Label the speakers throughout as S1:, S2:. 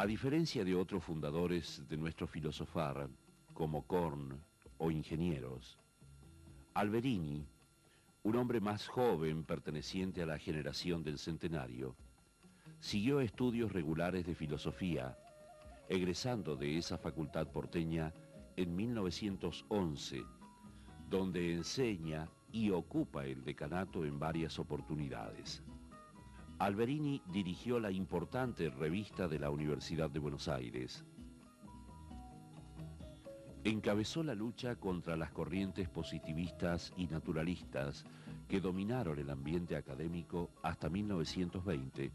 S1: A diferencia de otros fundadores de nuestro filosofar, como Korn o ingenieros, Alberini, un hombre más joven perteneciente a la generación del centenario, siguió estudios regulares de filosofía, egresando de esa facultad porteña en 1911, donde enseña y ocupa el decanato en varias oportunidades. Alberini dirigió la importante revista de la Universidad de Buenos Aires. Encabezó la lucha contra las corrientes positivistas y naturalistas que dominaron el ambiente académico hasta 1920,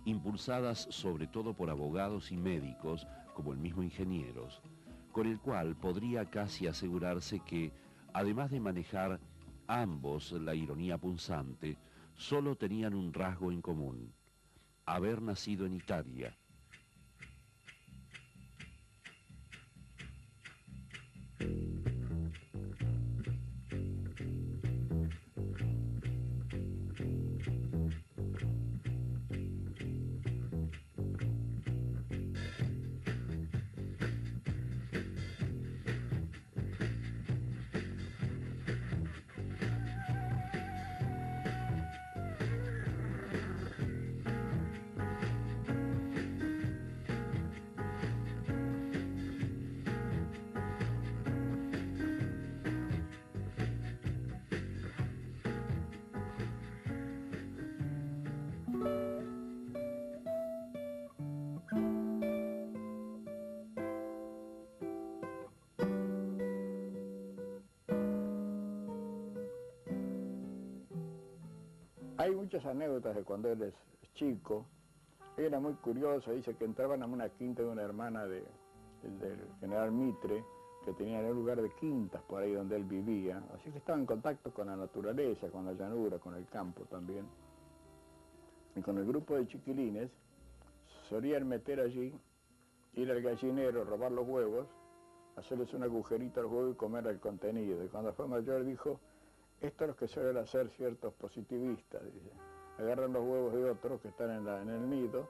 S1: impulsadas sobre todo por abogados y médicos, como el mismo ingenieros, con el cual podría casi asegurarse que, además de manejar ambos la ironía punzante, solo tenían un rasgo en común: haber nacido en Italia.
S2: Hay muchas anécdotas de cuando él es chico. Era muy curioso, dice que entraban a una quinta de una hermana del general Mitre, que tenía un lugar de quintas por ahí donde él vivía, así que estaba en contacto con la naturaleza, con la llanura, con el campo también. Y con el grupo de chiquilines solían meter allí, ir al gallinero, robar los huevos, hacerles un agujerito a los huevos y comer el contenido. Y cuando fue mayor dijo: esto es lo que suelen hacer ciertos positivistas, dice. Agarran los huevos de otros que están en el nido,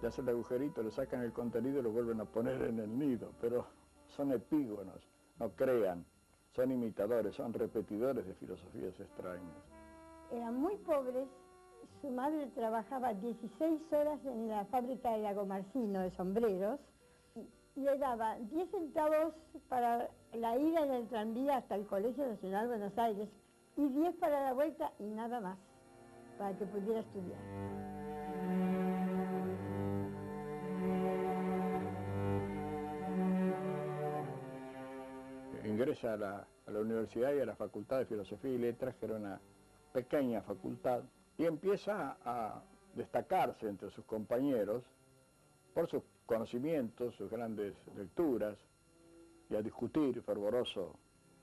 S2: le hacen el agujerito, le sacan el contenido y lo vuelven a poner en el nido, pero son epígonos, no crean, son imitadores, son repetidores de filosofías extrañas.
S3: Eran muy pobres, su madre trabajaba 16 horas en la fábrica de Lagomarcino de sombreros, y le daba 10 centavos para la ida en el tranvía hasta el Colegio Nacional Buenos Aires, y 10 para la vuelta y nada más, para que pudiera estudiar.
S2: Ingresa a la universidad y a la Facultad de Filosofía y Letras, que era una pequeña facultad, y empieza a destacarse entre sus compañeros por sus conocimientos, sus grandes lecturas, y a discutir, fervoroso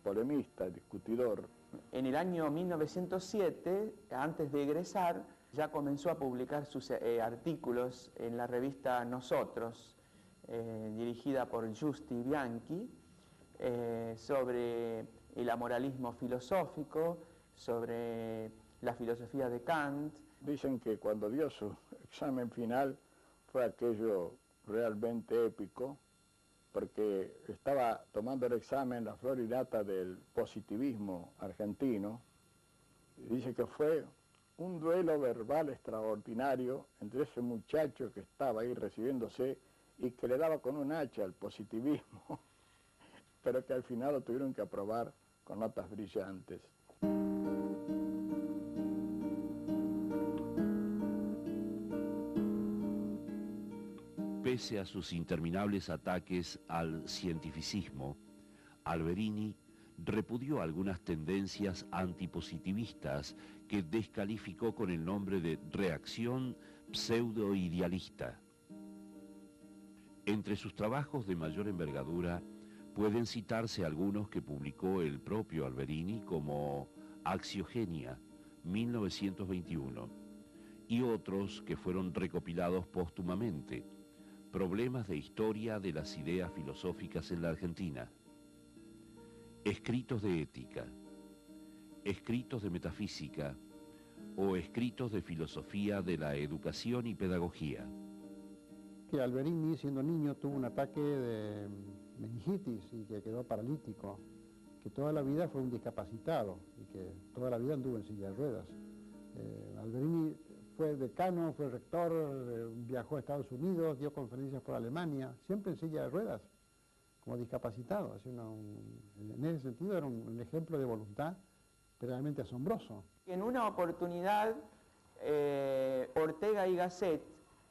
S2: polemista, discutidor.
S4: En el año 1907, antes de egresar, ya comenzó a publicar sus artículos en la revista Nosotros, dirigida por Giusti Bianchi, sobre el amoralismo filosófico, sobre la filosofía de Kant.
S2: Dicen que cuando dio su examen final fue aquello realmente épico, porque estaba tomando el examen la flor y nata del positivismo argentino, y dice que fue un duelo verbal extraordinario entre ese muchacho que estaba ahí recibiéndose y que le daba con un hacha al positivismo, pero que al final lo tuvieron que aprobar con notas brillantes.
S1: Pese a sus interminables ataques al cientificismo, Alberini repudió algunas tendencias antipositivistas que descalificó con el nombre de reacción pseudo-idealista. Entre sus trabajos de mayor envergadura pueden citarse algunos que publicó el propio Alberini, como Axiogenia, 1921, y otros que fueron recopilados póstumamente: Problemas de historia de las ideas filosóficas en la Argentina, Escritos de ética, Escritos de metafísica o Escritos de filosofía de la educación y pedagogía.
S5: que Alberini, siendo niño, tuvo un ataque de meningitis y que quedó paralítico, que toda la vida fue un discapacitado y que toda la vida anduvo en silla de ruedas. Alberini fue decano, fue rector, viajó a Estados Unidos, dio conferencias por Alemania, siempre en silla de ruedas, como discapacitado. En ese sentido era un ejemplo de voluntad realmente asombroso.
S4: En una oportunidad, Ortega y Gasset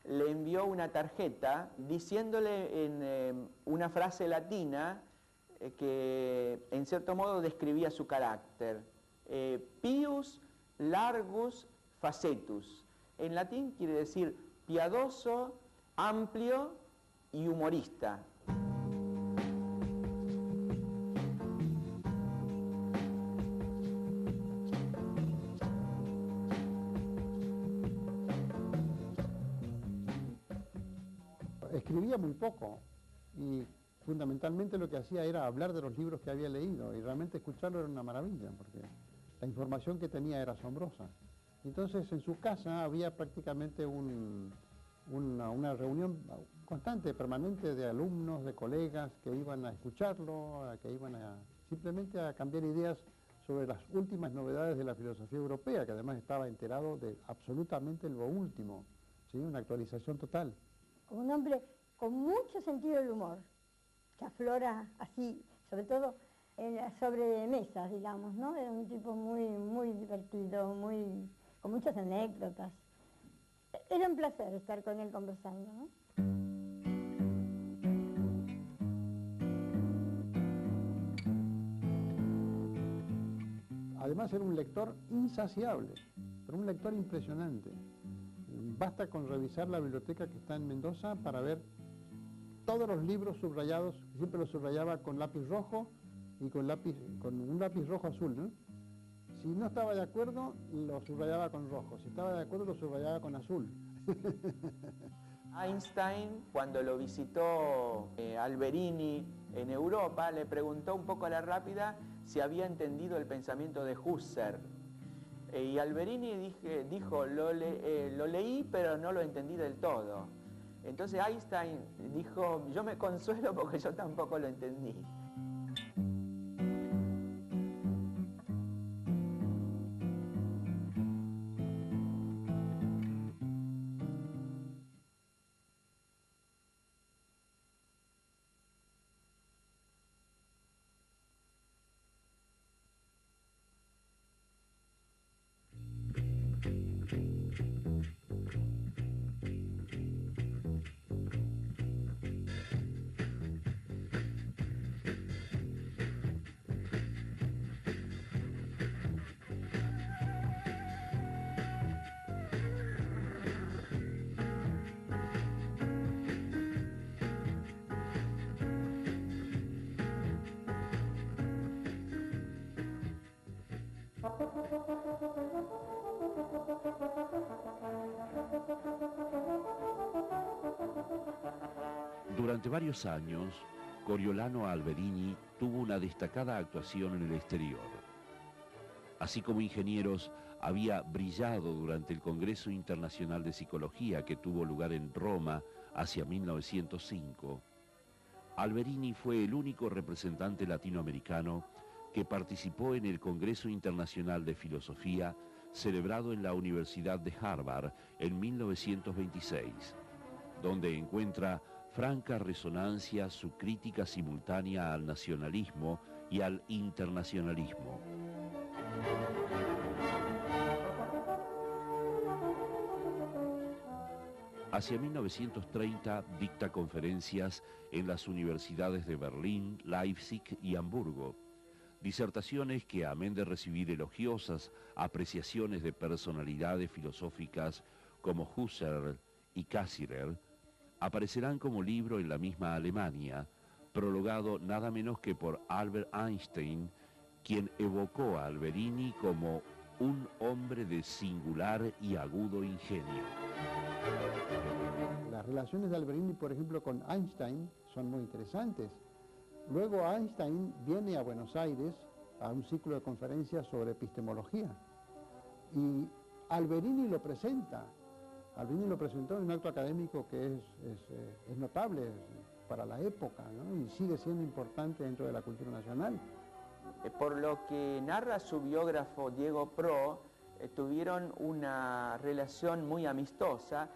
S4: le envió una tarjeta diciéndole en una frase latina que en cierto modo describía su carácter. Pius largus facetus. En latín quiere decir piadoso, amplio y humorista.
S5: Escribía muy poco y fundamentalmente lo que hacía era hablar de los libros que había leído y realmente escucharlo era una maravilla porque la información que tenía era asombrosa. Entonces en su casa había prácticamente una reunión constante, permanente de alumnos, de colegas que iban a escucharlo, que iban simplemente a cambiar ideas sobre las últimas novedades de la filosofía europea, que además estaba enterado de absolutamente lo último, ¿sí? Una actualización total.
S3: Un hombre con mucho sentido del humor, que aflora así, sobre todo en las sobremesas, digamos, ¿no? Era un tipo muy divertido, con muchas anécdotas. Era un placer estar con él conversando, ¿no?
S5: Además era un lector insaciable, pero un lector impresionante. Basta con revisar la biblioteca que está en Mendoza para ver todos los libros subrayados, siempre los subrayaba con lápiz rojo y con un lápiz rojo azul, ¿no? Si no estaba de acuerdo, lo subrayaba con rojo, si estaba de acuerdo, lo subrayaba con azul.
S4: Einstein, cuando lo visitó Alberini en Europa, le preguntó un poco a la rápida si había entendido el pensamiento de Husserl. Y Alberini dijo, lo leí, pero no lo entendí del todo. Entonces Einstein dijo, yo me consuelo porque yo tampoco lo entendí.
S1: Durante varios años, Coriolano Alberini tuvo una destacada actuación en el exterior. Así como ingenieros, había brillado durante el Congreso Internacional de Psicología que tuvo lugar en Roma hacia 1905. Alberini fue el único representante latinoamericano que participó en el Congreso Internacional de Filosofía celebrado en la Universidad de Harvard en 1926, donde encuentra franca resonancia su crítica simultánea al nacionalismo y al internacionalismo. Hacia 1930 dicta conferencias en las universidades de Berlín, Leipzig y Hamburgo, disertaciones que, amén de recibir elogiosas apreciaciones de personalidades filosóficas como Husserl y Cassirer, aparecerán como libro en la misma Alemania, prologado nada menos que por Albert Einstein, quien evocó a Alberini como un hombre de singular y agudo ingenio.
S5: Las relaciones de Alberini, por ejemplo, con Einstein son muy interesantes. Luego Einstein viene a Buenos Aires a un ciclo de conferencias sobre epistemología y Alberini lo presenta Alberini lo presentó en un acto académico que es notable para la época, ¿no? Y sigue siendo importante dentro de la cultura nacional.
S4: Por lo que narra su biógrafo Diego Pro, tuvieron una relación muy amistosa.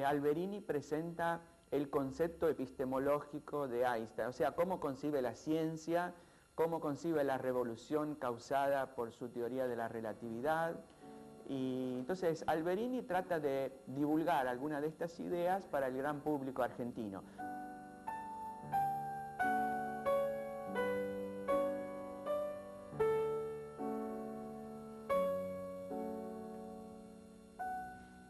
S4: Alberini presenta el concepto epistemológico de Einstein, o sea, cómo concibe la ciencia, cómo concibe la revolución causada por su teoría de la relatividad. Y entonces Alberini trata de divulgar algunas de estas ideas para el gran público argentino.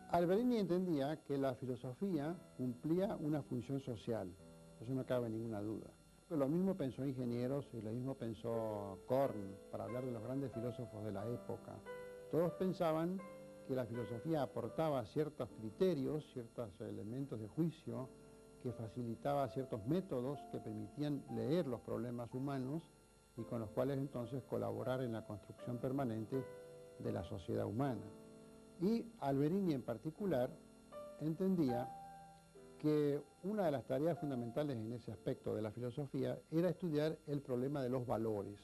S5: Alberini entendía que la filosofía cumplía una función social, eso no cabe ninguna duda. Lo mismo pensó Ingenieros y lo mismo pensó Korn, para hablar de los grandes filósofos de la época. Todos pensaban que la filosofía aportaba ciertos criterios, ciertos elementos de juicio, que facilitaba ciertos métodos que permitían leer los problemas humanos y con los cuales entonces colaborar en la construcción permanente de la sociedad humana. Y Alberini en particular entendía que una de las tareas fundamentales en ese aspecto de la filosofía era estudiar el problema de los valores.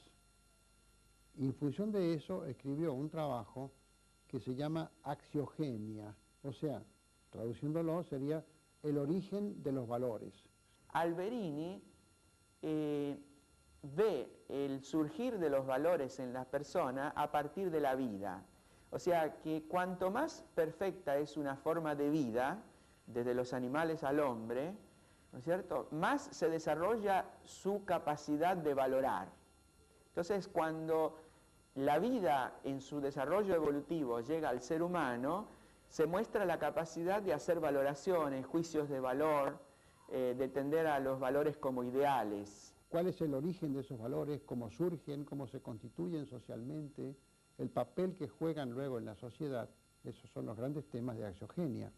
S5: Y en función de eso escribió un trabajo que se llama Axiogenia, o sea, traduciéndolo sería el origen de los valores.
S4: Alberini ve el surgir de los valores en las personas a partir de la vida. O sea que cuanto más perfecta es una forma de vida, desde los animales al hombre, ¿no es cierto?, más se desarrolla su capacidad de valorar. Entonces, cuando la vida en su desarrollo evolutivo llega al ser humano, se muestra la capacidad de hacer valoraciones, juicios de valor, de tender a los valores como ideales.
S5: ¿Cuál es el origen de esos valores? ¿Cómo surgen? ¿Cómo se constituyen socialmente? El papel que juegan luego en la sociedad. Esos son los grandes temas de Axiogenia,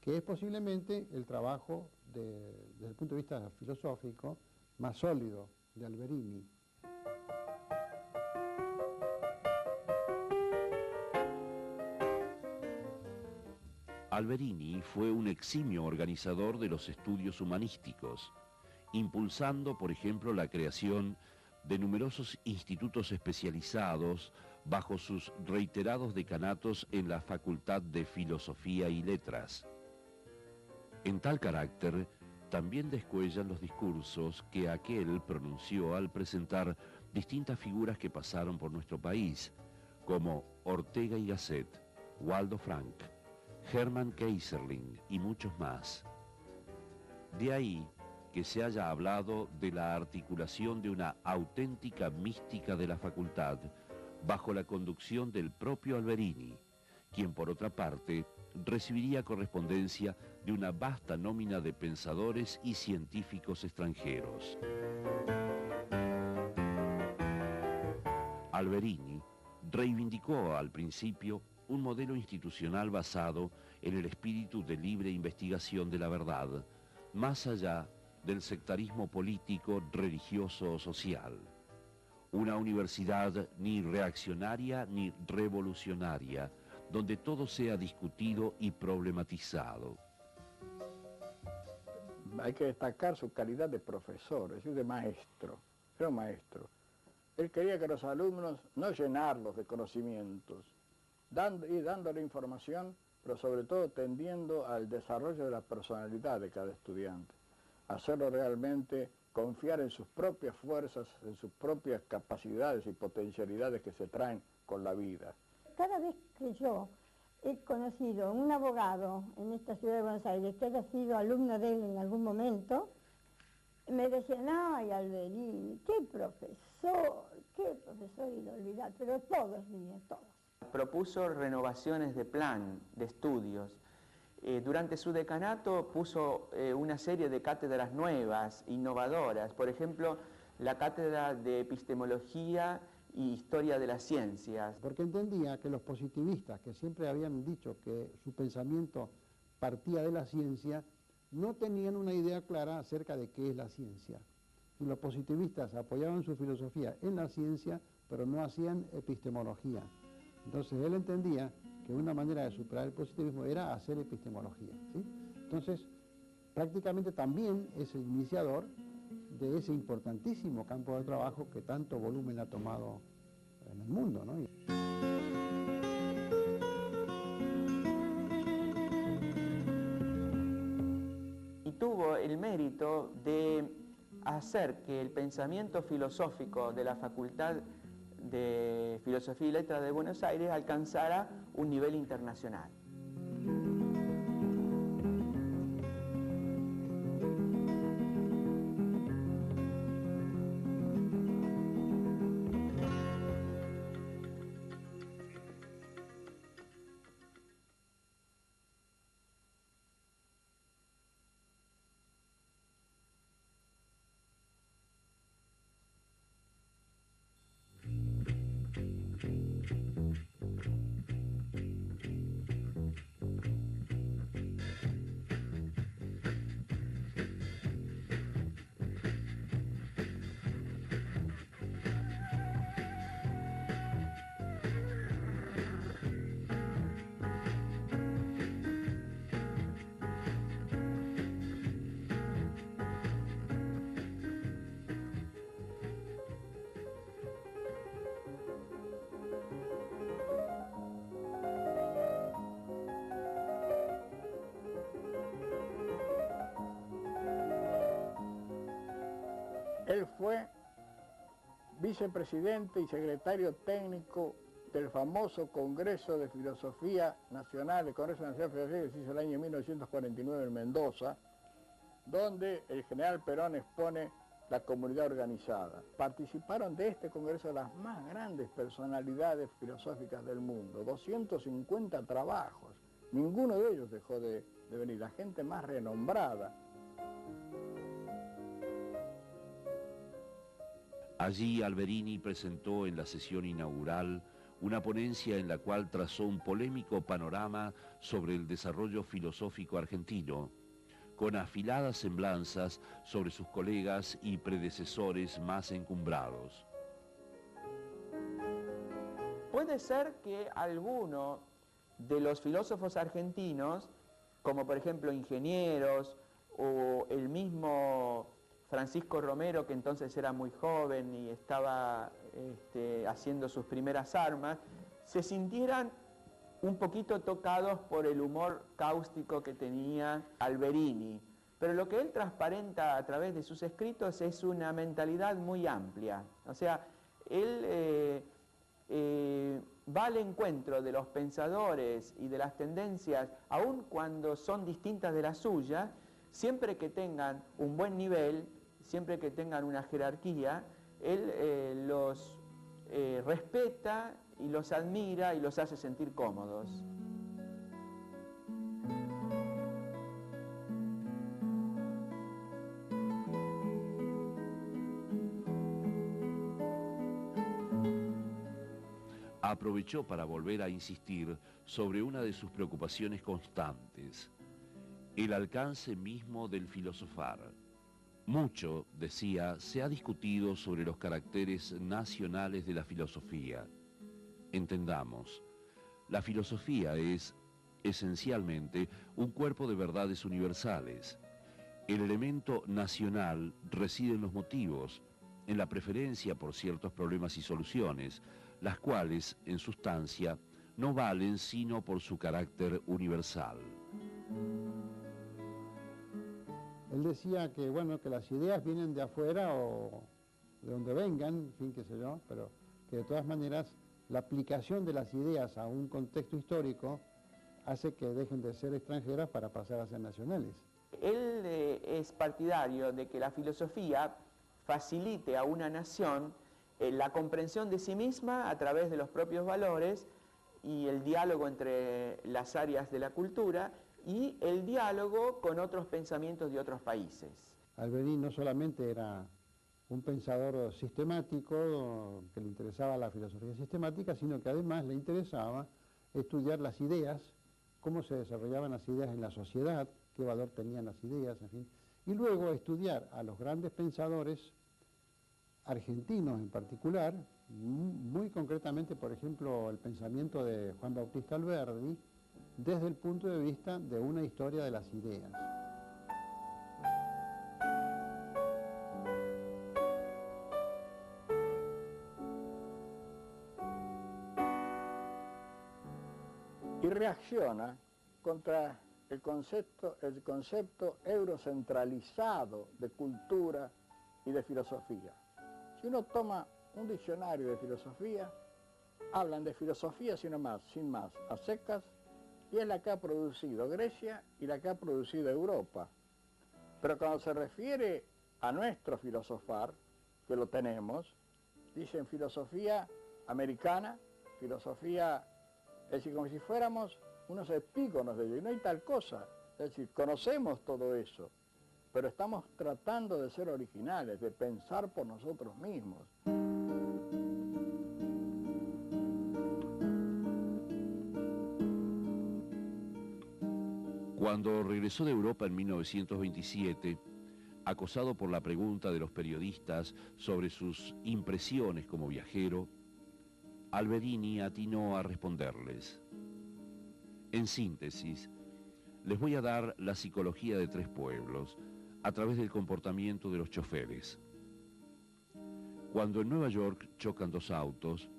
S5: que es posiblemente el trabajo, desde el punto de vista filosófico, más sólido de Alberini.
S1: Alberini fue un eximio organizador de los estudios humanísticos, impulsando, por ejemplo, la creación de numerosos institutos especializados bajo sus reiterados decanatos en la Facultad de Filosofía y Letras. En tal carácter, también descuellan los discursos que aquel pronunció al presentar distintas figuras que pasaron por nuestro país, como Ortega y Gasset, Waldo Frank, Hermann Keyserling y muchos más. De ahí que se haya hablado de la articulación de una auténtica mística de la facultad bajo la conducción del propio Alberini, quien por otra parte recibiría correspondencia de una vasta nómina de pensadores y científicos extranjeros. Alberini reivindicó al principio un modelo institucional basado en el espíritu de libre investigación de la verdad, más allá del sectarismo político, religioso o social. Una universidad ni reaccionaria ni revolucionaria, donde todo sea discutido y problematizado.
S2: Hay que destacar su calidad de profesor, es decir, de maestro. Era un maestro. Él quería que los alumnos no llenarlos de conocimientos, dándole información, pero sobre todo tendiendo al desarrollo de la personalidad de cada estudiante. Hacerlo realmente confiar en sus propias fuerzas, en sus propias capacidades y potencialidades que se traen con la vida.
S3: Cada vez que yo he conocido un abogado en esta ciudad de Buenos Aires que haya sido alumno de él en algún momento, me decían, ay, Alberini, qué profesor inolvidable, pero todos, niños, todos.
S4: Propuso renovaciones de plan, de estudios. Durante su decanato puso una serie de cátedras nuevas, innovadoras. Por ejemplo, la cátedra de epistemología y historia de las ciencias.
S5: Porque entendía que los positivistas, que siempre habían dicho que su pensamiento partía de la ciencia, no tenían una idea clara acerca de qué es la ciencia. Y los positivistas apoyaban su filosofía en la ciencia, pero no hacían epistemología. Entonces él entendía que una manera de superar el positivismo era hacer epistemología, ¿sí? Entonces, prácticamente también es el iniciador de ese importantísimo campo de trabajo que tanto volumen ha tomado en el mundo, ¿no?
S4: Y tuvo el mérito de hacer que el pensamiento filosófico de la Facultad de Filosofía y Letras de Buenos Aires alcanzara un nivel internacional.
S2: Él fue vicepresidente y secretario técnico del famoso Congreso de Filosofía Nacional, el Congreso Nacional de Filosofía que se hizo el año 1949 en Mendoza, donde el general Perón expone la comunidad organizada. Participaron de este congreso las más grandes personalidades filosóficas del mundo, 250 trabajos, ninguno de ellos dejó de venir, la gente más renombrada.
S1: Allí Alberini presentó en la sesión inaugural una ponencia en la cual trazó un polémico panorama sobre el desarrollo filosófico argentino, con afiladas semblanzas sobre sus colegas y predecesores más encumbrados.
S4: Puede ser que alguno de los filósofos argentinos, como por ejemplo ingenieros o el mismo Francisco Romero, que entonces era muy joven y estaba haciendo sus primeras armas, se sintieran un poquito tocados por el humor cáustico que tenía Alberini. Pero lo que él transparenta a través de sus escritos es una mentalidad muy amplia. O sea, él va al encuentro de los pensadores y de las tendencias, aun cuando son distintas de las suyas, siempre que tengan un buen nivel, siempre que tengan una jerarquía, él los respeta y los admira y los hace sentir cómodos.
S1: Aprovechó para volver a insistir sobre una de sus preocupaciones constantes, el alcance mismo del filosofar. Mucho, decía, se ha discutido sobre los caracteres nacionales de la filosofía. Entendamos, la filosofía es, esencialmente, un cuerpo de verdades universales. El elemento nacional reside en los motivos, en la preferencia por ciertos problemas y soluciones, las cuales, en sustancia, no valen sino por su carácter universal.
S5: Él decía que, bueno, que las ideas vienen de afuera o de donde vengan, en fin, qué sé yo, pero que de todas maneras la aplicación de las ideas a un contexto histórico hace que dejen de ser extranjeras para pasar a ser nacionales.
S4: Él es partidario de que la filosofía facilite a una nación la comprensión de sí misma a través de los propios valores y el diálogo entre las áreas de la cultura y el diálogo con otros pensamientos de otros países.
S5: Alberini no solamente era un pensador sistemático, que le interesaba la filosofía sistemática, sino que además le interesaba estudiar las ideas, cómo se desarrollaban las ideas en la sociedad, qué valor tenían las ideas, en fin, y luego estudiar a los grandes pensadores argentinos en particular, muy concretamente, por ejemplo, el pensamiento de Juan Bautista Alberdi, desde el punto de vista de una historia de las ideas.
S2: Y reacciona contra el concepto eurocentralizado de cultura y de filosofía. Si uno toma un diccionario de filosofía, hablan de filosofía sin más, a secas, y es la que ha producido Grecia y la que ha producido Europa. Pero cuando se refiere a nuestro filosofar, que lo tenemos, dicen filosofía americana, filosofía, es decir, como si fuéramos unos epígonos de ello, y no hay tal cosa. Es decir, conocemos todo eso, pero estamos tratando de ser originales, de pensar por nosotros mismos.
S1: Cuando regresó de Europa en 1927, acosado por la pregunta de los periodistas sobre sus impresiones como viajero, Alberini atinó a responderles. En síntesis, les voy a dar la psicología de 3 pueblos a través del comportamiento de los choferes. Cuando en Nueva York chocan 2 autos,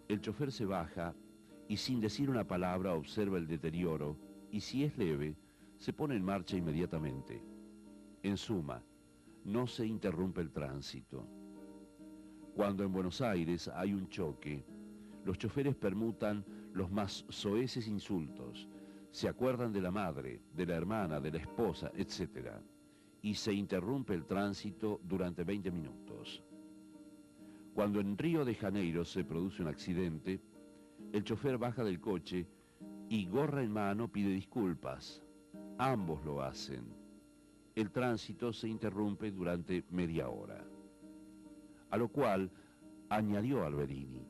S1: el chofer se baja y sin decir una palabra observa el deterioro y si es leve, se pone en marcha inmediatamente. En suma, no se interrumpe el tránsito. Cuando en Buenos Aires hay un choque, los choferes permutan los más soeces insultos, se acuerdan de la madre, de la hermana, de la esposa, etc. Y se interrumpe el tránsito durante 20 minutos. Cuando en Río de Janeiro se produce un accidente, el chofer baja del coche y gorra en mano pide disculpas. Ambos lo hacen. El tránsito se interrumpe durante media hora. A lo cual añadió Alberini,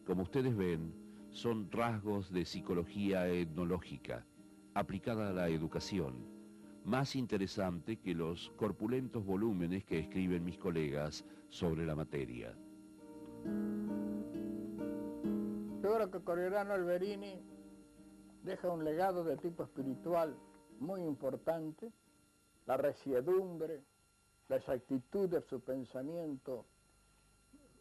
S1: como ustedes ven, son rasgos de psicología etnológica, aplicada a la educación, más interesante que los corpulentos volúmenes que escriben mis colegas sobre la materia.
S2: Yo creo que Coriolano Alberini deja un legado de tipo espiritual muy importante, la resiedumbre, la exactitud de su pensamiento,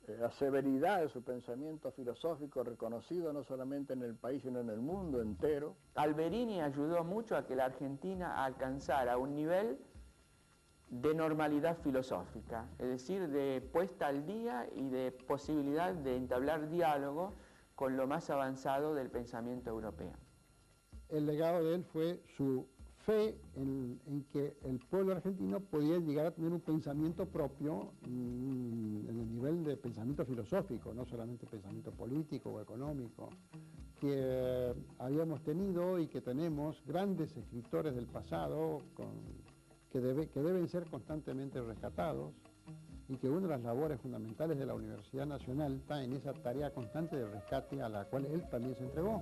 S2: la severidad de su pensamiento filosófico reconocido no solamente en el país sino en el mundo entero.
S4: Alberini ayudó mucho a que la Argentina alcanzara un nivel de normalidad filosófica, es decir, de puesta al día y de posibilidad de entablar diálogo con lo más avanzado del pensamiento europeo.
S5: El legado de él fue su fe en que el pueblo argentino podía llegar a tener un pensamiento propio en el nivel de pensamiento filosófico, no solamente pensamiento político o económico, que habíamos tenido y que tenemos grandes escritores del pasado que deben ser constantemente rescatados y que una de las labores fundamentales de la Universidad Nacional está en esa tarea constante de rescate a la cual él también se entregó.